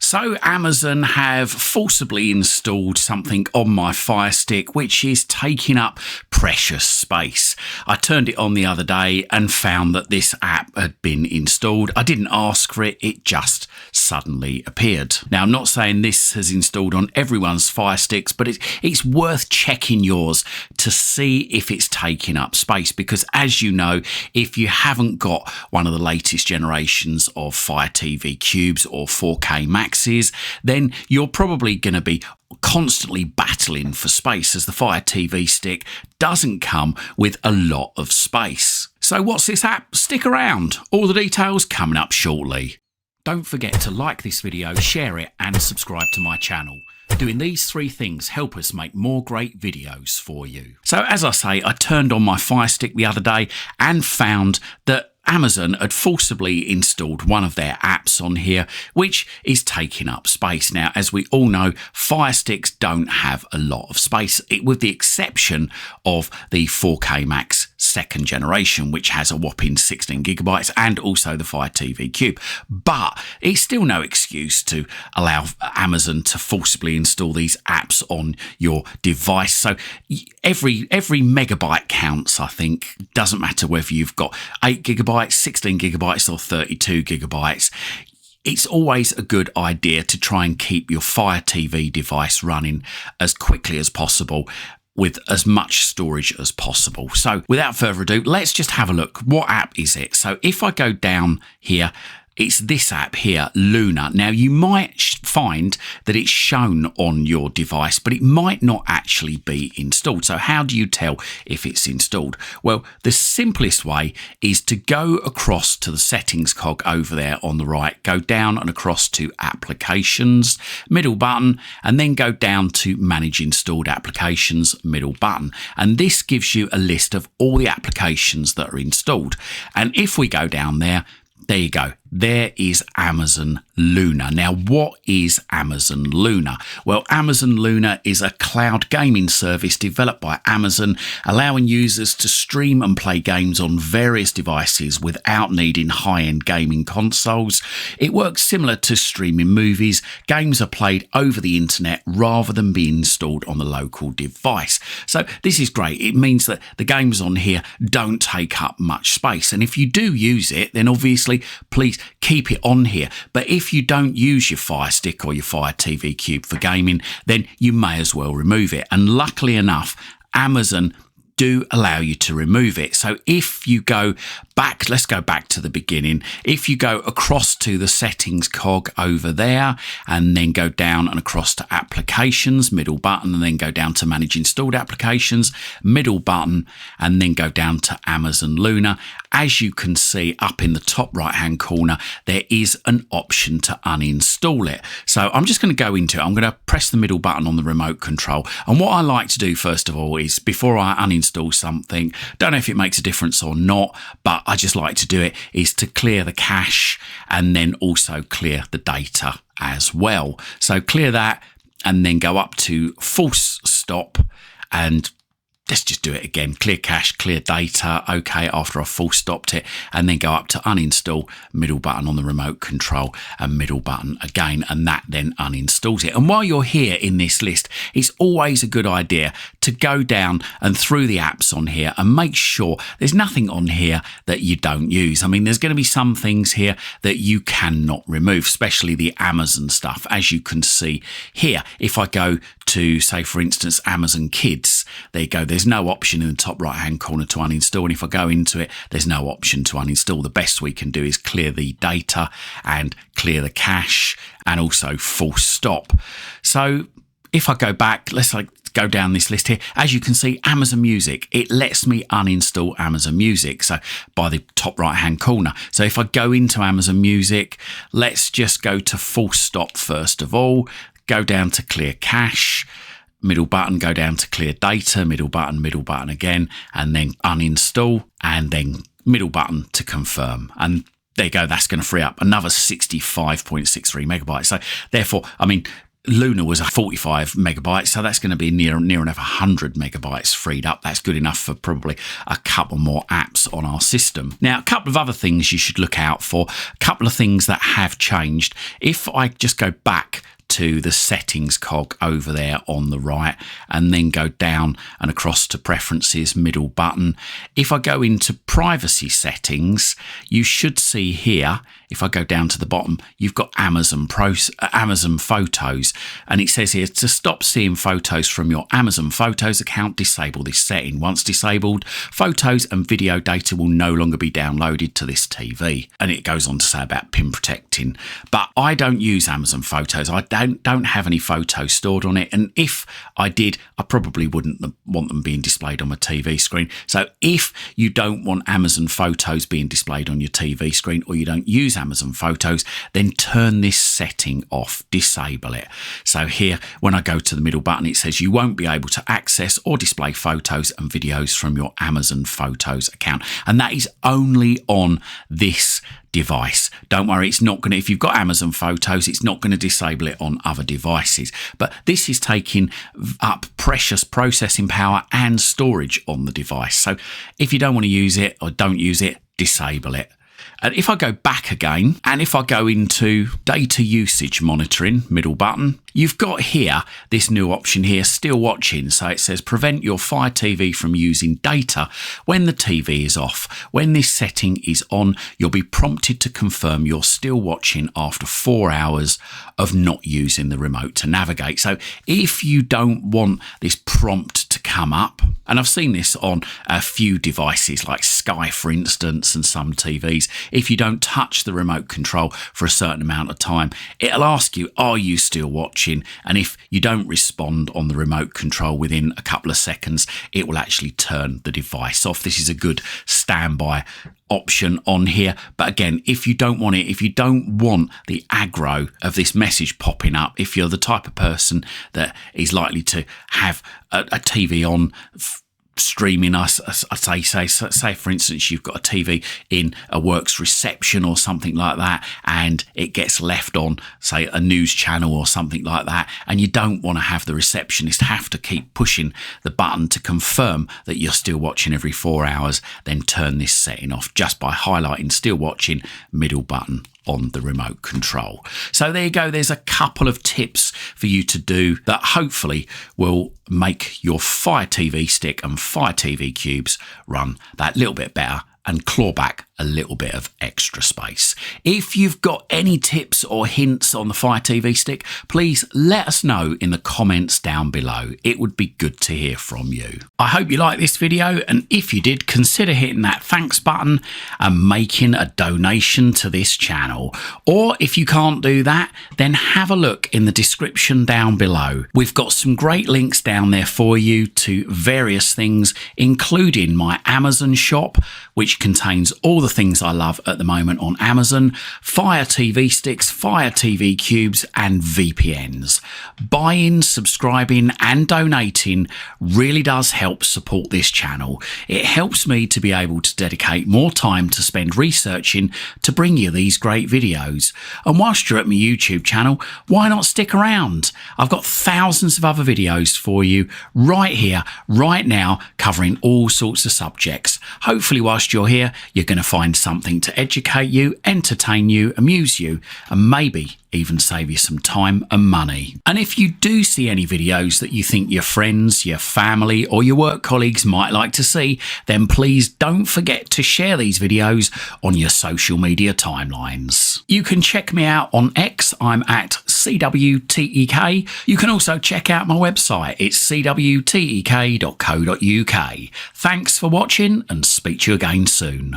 So Amazon have forcibly installed something on my Firestick which is taking up precious space. I turned it on the other day and found that this app had been installed. I didn't ask for it, it just suddenly appeared. Now I'm not saying this has installed on everyone's Firesticks, but it's worth checking yours to see if it's taking up space, because as you know, if you haven't got one of the latest generations of Fire TV Cubes or 4K Maxes, then you're probably going to be constantly battling for space, as the Fire TV Stick doesn't come with a lot of space. So what's this app? Stick around. All the details coming up shortly. Don't forget to like this video, share it and subscribe to my channel. Doing these three things help us make more great videos for you. So as I say, I turned on my Firestick the other day and found that Amazon had forcibly installed one of their apps on here, which is taking up space. Now, as we all know, Firesticks don't have a lot of space, with the exception of the 4K Max second generation, which has a whopping 16 gigabytes, and also the Fire TV Cube. But it's still no excuse to allow Amazon to forcibly install these apps on your device. So every megabyte counts, I think. Doesn't matter whether you've got 8 gigabytes, 16 gigabytes or 32 gigabytes. It's always a good idea to try and keep your Fire TV device running as quickly as possible, with as much storage as possible. So without further ado, let's just have a look. What app is it? So if I go down here, it's this app here, Luna. Now you might find that it's shown on your device, but it might not actually be installed. So how do you tell if it's installed? Well, the simplest way is to go across to the settings cog over there on the right, go down and across to applications, middle button, and then go down to manage installed applications, middle button. And this gives you a list of all the applications that are installed. And if we go down there you go. There is Amazon Luna. Now, what is Amazon Luna? Well, Amazon Luna is a cloud gaming service developed by Amazon, allowing users to stream and play games on various devices without needing high-end gaming consoles. It works similar to streaming movies. Games are played over the internet rather than being installed on the local device. So this is great. It means that the games on here don't take up much space. And if you do use it, then obviously, please keep it on here. But if you don't use your Fire Stick or your Fire TV Cube for gaming, then you may as well remove it. And luckily enough, Amazon do allow you to remove it. So if you go back, let's go back to the beginning. If you go across to the settings cog over there and then go down and across to applications, middle button, and then go down to manage installed applications, middle button, and then go down to Amazon Luna. As you can see up in the top right hand corner, there is an option to uninstall it. So I'm just going to go into it. I'm going to press the middle button on the remote control. And what I like to do first of all is, before I uninstall something, don't know if it makes a difference or not, but I just like to do it, is to clear the cache and then also clear the data as well. So clear that and then go up to full stop, and let's just do it again. Clear cache, clear data. Okay, after I've full stopped it, and then go up to uninstall, middle button on the remote control, and middle button again, and that then uninstalls it. And while you're here in this list, it's always a good idea to go down and through the apps on here and make sure there's nothing on here that you don't use. I mean, there's going to be some things here that you cannot remove, especially the Amazon stuff. As you can see here, if I go to, say, for instance, Amazon Kids, there you go. There's no option in the top right hand corner to uninstall. And if I go into it, there's no option to uninstall. The best we can do is clear the data and clear the cache and also full stop. So if I go back, let's go down this list here. As you can see, Amazon Music, it lets me uninstall Amazon Music. So by the top right hand corner. So if I go into Amazon Music, let's just go to full stop first of all, go down to clear cache, middle button, go down to clear data, middle button again, and then uninstall, and then middle button to confirm. And there you go. That's going to free up another 65.63 megabytes. So therefore, I mean, Luna was a 45 megabytes, so that's going to be near enough 100 megabytes freed up. That's good enough for probably a couple more apps on our system. Now, a couple of other things you should look out for, a couple of things that have changed. If I just go back to the settings cog over there on the right and then go down and across to preferences, middle button. If I go into privacy settings, you should see here, if I go down to the bottom, you've got Amazon Photos, and it says here to stop seeing photos from your Amazon Photos account, disable this setting. Once disabled, photos and video data will no longer be downloaded to this TV. And it goes on to say about pin protecting, but I don't use Amazon Photos. I don't have any photos stored on it, and if I did, I probably wouldn't want them being displayed on my TV screen. So if you don't want Amazon Photos being displayed on your TV screen, or you don't use Amazon Photos, then turn this setting off, disable it. So here, when I go to the middle button, it says you won't be able to access or display photos and videos from your Amazon Photos account, and that is only on this device. Don't worry, it's not going to, if you've got Amazon Photos, it's not going to disable it on other devices. But this is taking up precious processing power and storage on the device. So if you don't want to use it or don't use it, disable it. And if I go back again, and if I go into data usage monitoring, middle button, you've got here this new option here, still watching. So it says prevent your Fire TV from using data when the TV is off. When this setting is on, you'll be prompted to confirm you're still watching after 4 hours of not using the remote to navigate. So if you don't want this prompt to come up, and I've seen this on a few devices like Sky, for instance, and some TVs, if you don't touch the remote control for a certain amount of time, it'll ask you, are you still watching? And if you don't respond on the remote control within a couple of seconds, it will actually turn the device off. This is a good standby option on here. But again, if you don't want it, if you don't want the aggro of this message popping up, if you're the type of person that is likely to have a TV on streaming, I say for instance, you've got a TV in a works reception or something like that, and it gets left on, say, a news channel or something like that, and you don't want to have the receptionist have to keep pushing the button to confirm that you're still watching every 4 hours, then turn this setting off just by highlighting still watching, middle button on the remote control. So there you go. There's a couple of tips for you to do that hopefully will make your Fire TV Stick and Fire TV Cubes run that little bit better and claw back a little bit of extra space. If you've got any tips or hints on the Fire TV Stick, please let us know in the comments down below. It would be good to hear from you. I hope you liked this video, and if you did, consider hitting that thanks button and making a donation to this channel. Or if you can't do that, then have a look in the description down below. We've got some great links down there for you to various things, including my Amazon shop, which contains all the things I love at the moment on Amazon: Fire TV Sticks, Fire TV Cubes, and VPNs. Buying, subscribing, and donating really does help support this channel. It helps me to be able to dedicate more time to spend researching to bring you these great videos. And whilst you're at my YouTube channel, why not stick around? I've got thousands of other videos for you right here, right now, covering all sorts of subjects. Hopefully, whilst you're here, you're going to find something to educate you, entertain you, amuse you, and maybe even save you some time and money. And if you do see any videos that you think your friends, your family, or your work colleagues might like to see, then please don't forget to share these videos on your social media timelines. You can check me out on X. I'm at CWTEK. You can also check out my website. It's cwtek.co.uk. Thanks for watching, and speak to you again soon.